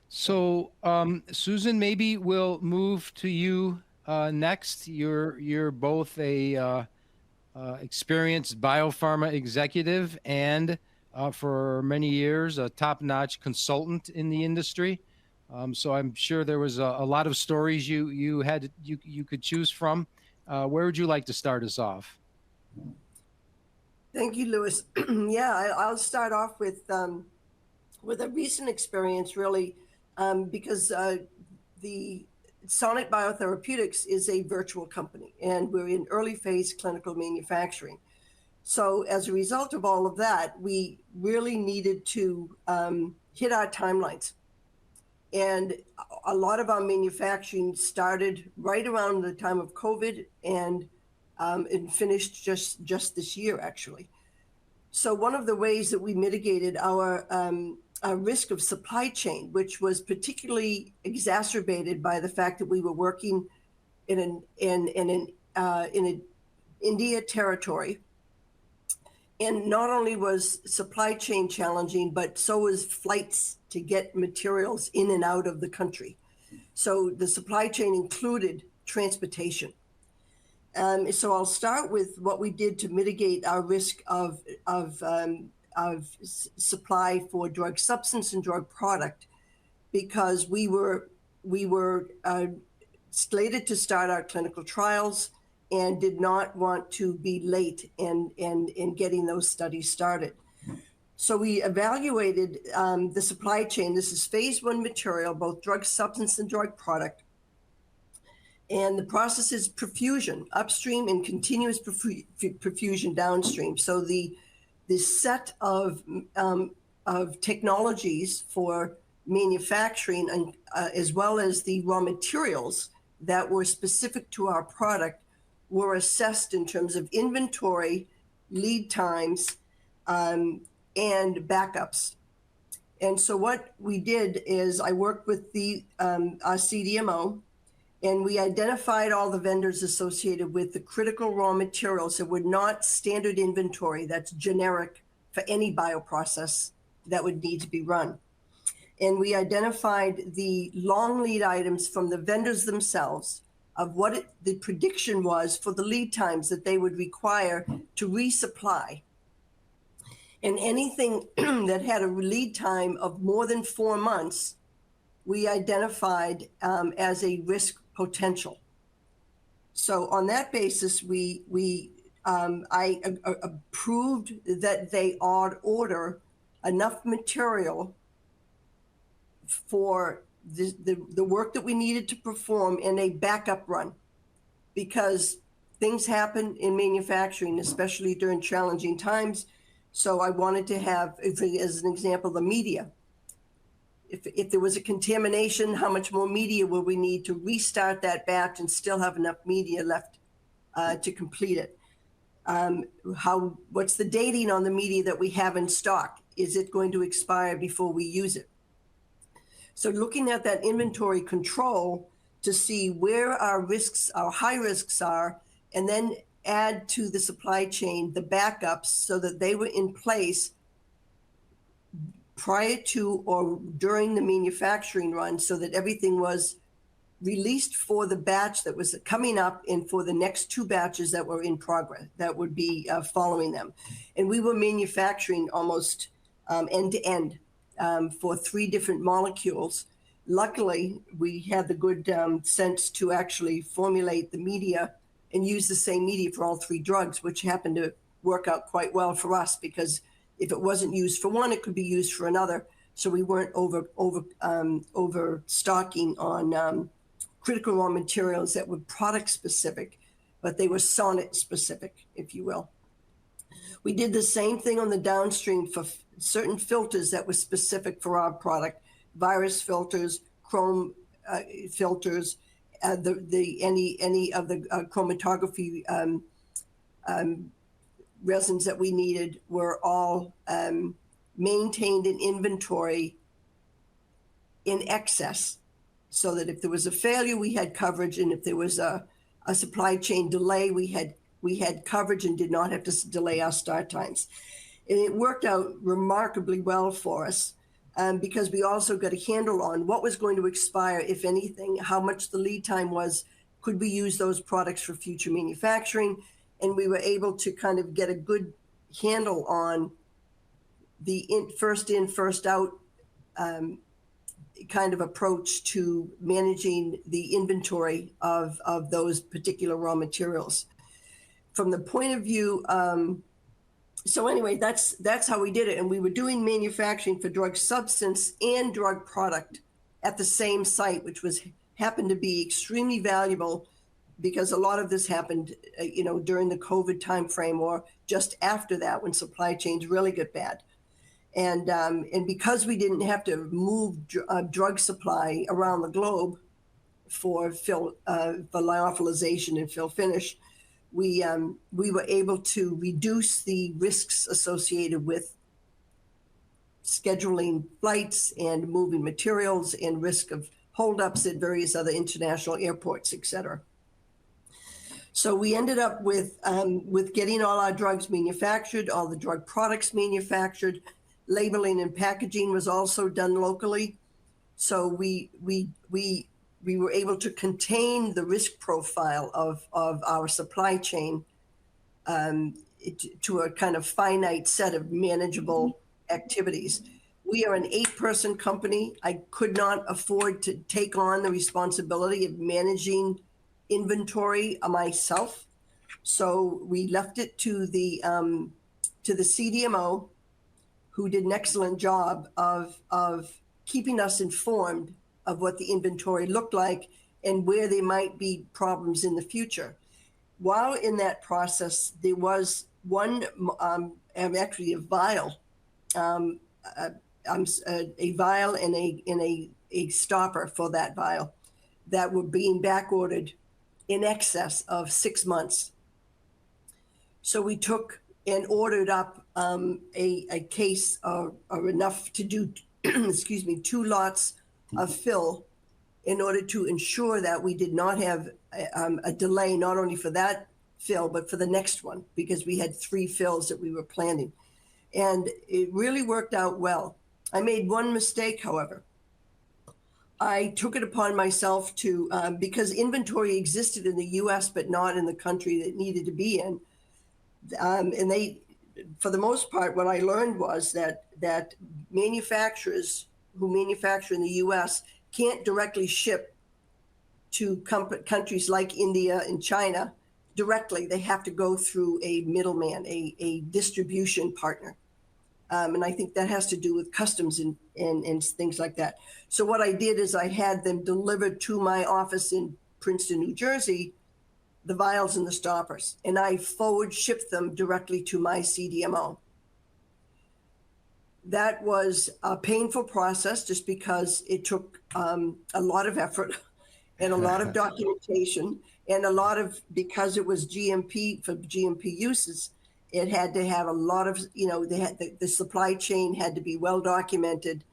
So, Susan, maybe we'll move to you next. You're both a experienced biopharma executive and for many years a top-notch consultant in the industry. So I'm sure there was a lot of stories you could choose from. Where would you like to start us off? Thank you, Lewis. Yeah, I'll start off with a recent experience, really, because the Sonnet BioTherapeutics is a virtual company, and we're in early phase clinical manufacturing. So, as a result of all of that, we really needed to hit our timelines. And a lot of our manufacturing started right around the time of COVID and finished just this year, actually. So one of the ways that we mitigated our risk of supply chain, which was particularly exacerbated by the fact that we were working in an India territory, and not only was supply chain challenging, but so was flights to get materials in and out of the country. So the supply chain included transportation. So I'll start with what we did to mitigate our risk of supply for drug substance and drug product, because we were slated to start our clinical trials and did not want to be late in getting those studies started. So we evaluated the supply chain. This is phase one material, both drug substance and drug product. And the process is perfusion upstream and continuous perfusion downstream. So the set of technologies for manufacturing and as well as the raw materials that were specific to our product were assessed in terms of inventory, lead times, and backups. And so what we did is I worked with our CDMO, and we identified all the vendors associated with the critical raw materials that were not standard inventory that's generic for any bioprocess that would need to be run. And we identified the long lead items from the vendors themselves of what the prediction was for the lead times that they would require to resupply. And anything that had a lead time of more than 4 months, we identified as a risk potential. So on that basis, I approved that they order enough material for the work that we needed to perform in a backup run, because things happen in manufacturing, especially during challenging times. So I wanted to have, as an example, the media. If there was a contamination, how much more media will we need to restart that batch and still have enough media left to complete it? What's the dating on the media that we have in stock? Is it going to expire before we use it? So looking at that inventory control to see where our risks, our high risks are, and then add to the supply chain the backups so that they were in place prior to or during the manufacturing run, so that everything was released for the batch that was coming up and for the next 2 batches that were in progress that would be following them. And we were manufacturing almost end to end for 3 different molecules. Luckily, we had the good sense to actually formulate the media and use the same media for all 3 drugs, which happened to work out quite well for us, because if it wasn't used for one, it could be used for another. So we weren't overstocking on critical raw materials that were product specific, but they were Sonnet specific, if you will. We did the same thing on the downstream for certain filters that were specific for our product: virus filters, chrome filters, any of the chromatography resins that we needed were all maintained in inventory in excess, so that if there was a failure, we had coverage, and if there was a supply chain delay, we had coverage and did not have to delay our start times. And it worked out remarkably well for us. because we also got a handle on what was going to expire, if anything, how much the lead time was, could we use those products for future manufacturing, and we were able to kind of get a good handle on the first in, first out kind of approach to managing the inventory of those particular raw materials. From the point of view, so anyway, that's how we did it. And we were doing manufacturing for drug substance and drug product at the same site, which happened to be extremely valuable, because a lot of this happened, during the COVID timeframe or just after that, when supply chains really got bad. And because we didn't have to move drug supply around the globe for lyophilization and fill finish, we were able to reduce the risks associated with scheduling flights and moving materials and risk of holdups at various other international airports, et cetera. So we ended up with getting all our drugs manufactured, all the drug products manufactured. Labeling and packaging was also done locally. So we were able to contain the risk profile of our supply chain to a kind of finite set of manageable activities. We are an 8-person company. I could not afford to take on the responsibility of managing inventory myself. So we left it to the CDMO, who did an excellent job of keeping us informed of what the inventory looked like and where there might be problems in the future. While in that process, there was actually a vial, a vial and a stopper for that vial that were being back ordered in excess of 6 months. So we took and ordered up a case or enough to do, 2 lots of fill, in order to ensure that we did not have a delay, not only for that fill, but for the next one, because we had 3 fills that we were planning. And it really worked out well. I made one mistake, however. I took it upon myself to, because inventory existed in the US, but not in the country that it needed to be in. And they, for the most part, what I learned was that manufacturers who manufacture in the US can't directly ship to countries like India and China directly. They have to go through a middleman, a distribution partner. And I think that has to do with customs and things like that. So what I did is I had them delivered to my office in Princeton, New Jersey, the vials and the stoppers, and I forward shipped them directly to my CDMO. That was a painful process, just because it took a lot of effort and a lot of documentation, and because it was GMP, for GMP uses, it had to have a lot of, the supply chain had to be well documented,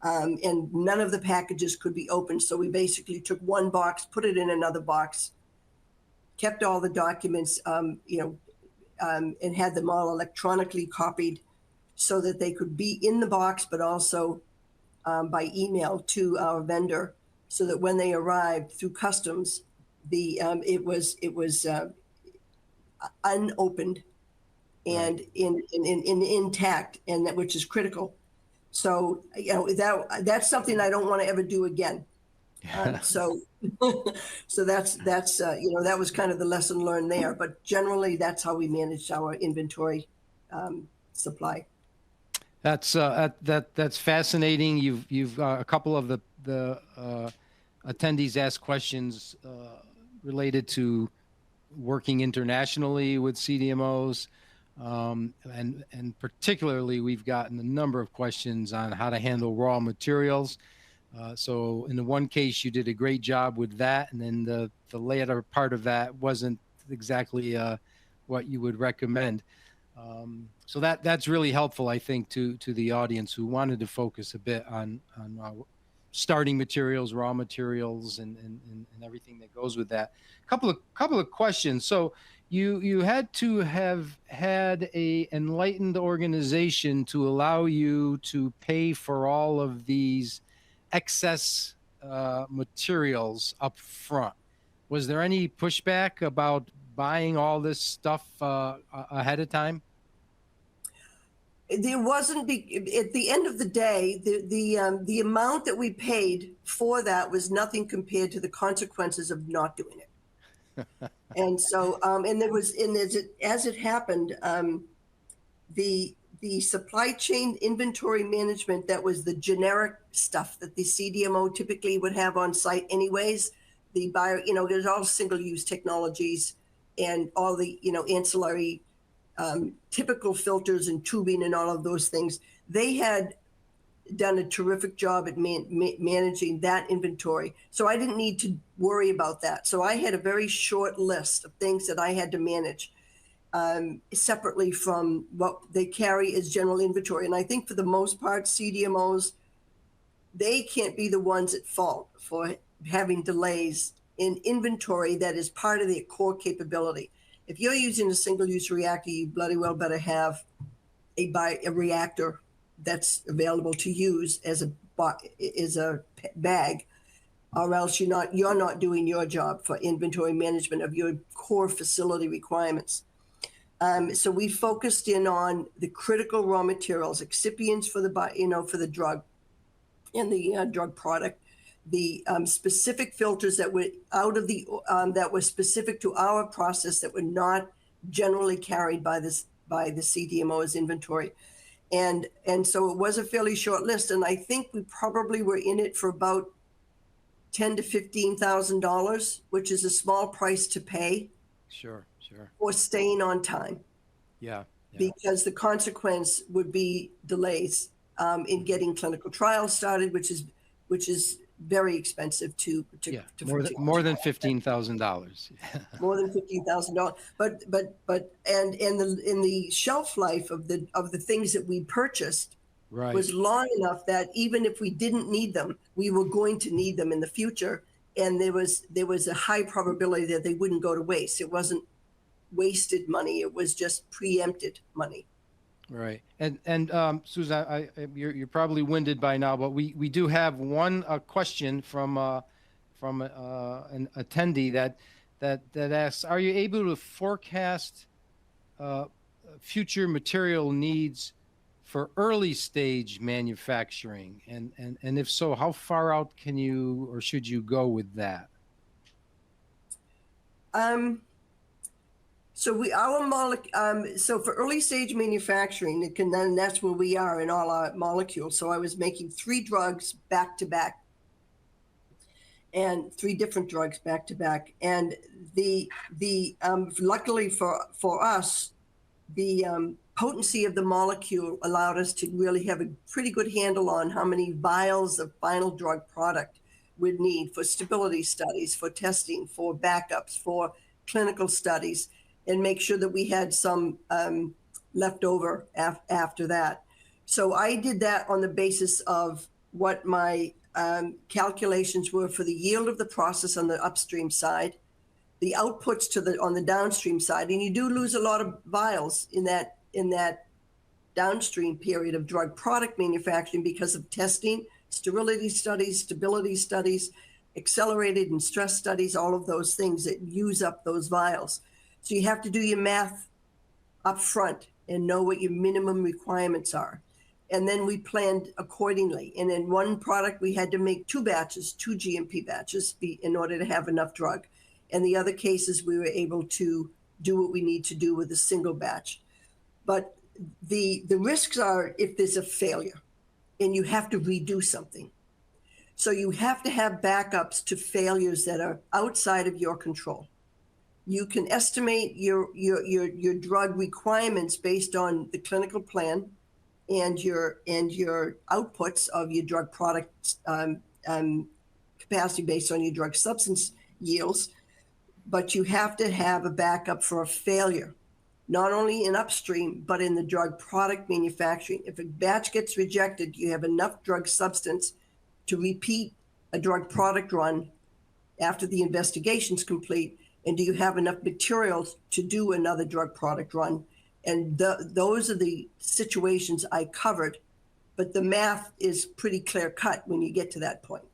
and none of the packages could be opened. So we basically took one box, put it in another box, kept all the documents, and had them all electronically copied so that they could be in the box, but also by email to our vendor, so that when they arrived through customs, it was unopened and intact, and that, which is critical. So that's something I don't want to ever do again. So that's that was kind of the lesson learned there. But generally, that's how we managed our inventory supply. That's fascinating. You've a couple of the attendees asked questions related to working internationally with CDMOs, and particularly we've gotten a number of questions on how to handle raw materials. So in the one case, you did a great job with that, and then the later part of that wasn't exactly what you would recommend. So that's really helpful, I think, to the audience who wanted to focus a bit on starting materials, raw materials, and everything that goes with that. Couple of questions. So you had to have had a enlightened organization to allow you to pay for all of these excess materials up front. Was there any pushback about buying all this stuff ahead of time? There wasn't at the end of the day, the amount that we paid for that was nothing compared to the consequences of not doing it. And so, and there was, and as it happened, the supply chain inventory management, that was the generic stuff that the CDMO typically would have on site anyways. The buyer, there's all single-use technologies and all the, ancillary typical filters and tubing and all of those things. They had done a terrific job at managing that inventory. So I didn't need to worry about that. So I had a very short list of things that I had to manage separately from what they carry as general inventory. And I think for the most part, CDMOs, they can't be the ones at fault for having delays in inventory that is part of their core capability. If you're using a single-use reactor, you bloody well better have a reactor that's available to use as a bag, or else you're not doing your job for inventory management of your core facility requirements. So we focused in on the critical raw materials, excipients for the drug and the drug product, the specific filters that were that were specific to our process, that were not generally carried by the CDMO's inventory. And so it was a fairly short list, and I think we probably were in it for about $10,000 to $15,000, which is a small price to pay. Sure. For staying on time. Yeah. Because the consequence would be delays in getting clinical trials started, which is very expensive to more than $15,000. More than $15,000. But in the shelf life of the things that we purchased was long enough that even if we didn't need them, we were going to need them in the future. And there was a high probability that they wouldn't go to waste. It wasn't wasted money. It was just preempted money. Right. And Susan, you're probably winded by now, but we do have one question from an attendee that asks, are you able to forecast future material needs for early stage manufacturing? And if so, how far out can you or should you go with that? So for early stage manufacturing, then that's where we are in all our molecules. So I was making 3 drugs back to back, and 3 different drugs back to back. And luckily for us, the potency of the molecule allowed us to really have a pretty good handle on how many vials of final drug product we'd need for stability studies, for testing, for backups, for clinical studies, and make sure that we had some left over after that. So I did that on the basis of what my calculations were for the yield of the process on the upstream side, the outputs on the downstream side, and you do lose a lot of vials in that downstream period of drug product manufacturing because of testing, sterility studies, stability studies, accelerated and stress studies, all of those things that use up those vials. So you have to do your math up front and know what your minimum requirements are. And then we planned accordingly. And in one product, we had to make 2 GMP batches in order to have enough drug. And the other cases, we were able to do what we need to do with a single batch. But the risks are if there's a failure and you have to redo something. So you have to have backups to failures that are outside of your control. You can estimate your drug requirements based on the clinical plan and your outputs of your drug product capacity based on your drug substance yields, but you have to have a backup for a failure, not only in upstream, but in the drug product manufacturing. If a batch gets rejected, you have enough drug substance to repeat a drug product run after the investigation's complete And do you have enough materials to do another drug product run? And those are the situations I covered, but the math is pretty clear cut when you get to that point.